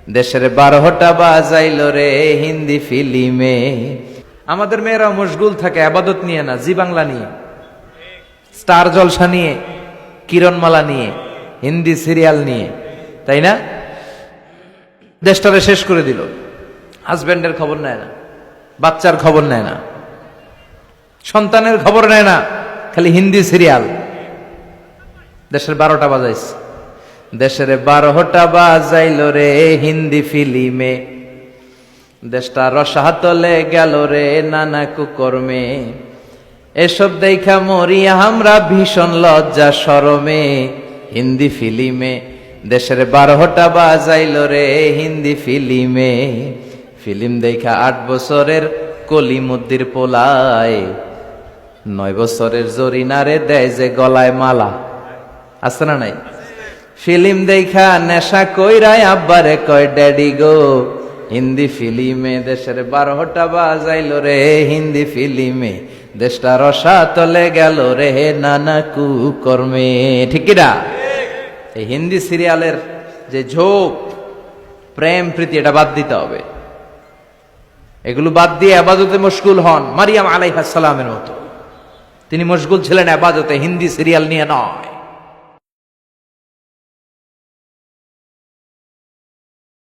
দেশের 12টা বাজাইল রে হিন্দি ফিল্মে। আমাদের মেয়েরা মশগুল থাকে আবাদত নিয়ে না, জি বাংলা নিয়ে, স্টার জলসা নিয়ে, কিরণমালা নিয়ে, হিন্দি সিরিয়াল নিয়ে, তাই না? দেশটারে শেষ করে দিল। হাজব্যান্ডের খবর নেয় না, বাচ্চার খবর নেয় না, সন্তানের খবর নেয় না, খালি হিন্দি সিরিয়াল। দেশের 12টা বাজাইছে, দেশের 12টা বাজাইল রে হিন্দি ফিল্মে। দেশটা রসাতলে গেল রে নানা কুকর্মে। এসব দেখা মরি আমরা ভীষণ লজ্জা শরমে। হিন্দি ফিল্মে দেশের 12টা বাজাইল রে হিন্দি ফিল্মে। ফিল্ম দেখা 8 বছরের কলিমুদ্দির পোলায় 9 বছরের জরিনারে দেয় যে গলায় মালা, আছে না নাই? ফিল্ম দেখা নেশা কইরাই আব্বারে কয় ড্যাডি গো। হিন্দি ফিল্মে দেশের 12টা বাজাইল রে হিন্দি ফিল্মে। দেশটা রসাতলে গেল রে নানা কুকর্মে। ঠিক না? এই হিন্দি সিরিয়ালের যে ঝোঁক, প্রেম প্রীতি, এটা বাদ দিতে হবে। এগুলো বাদ দিয়ে আবাদতে মশগুল হন। মারিয়াম আলাইহিস সালামের মতো তিনি মশগুল ছিলেন আবাদতে, হিন্দি সিরিয়াল নিয়ে নয়।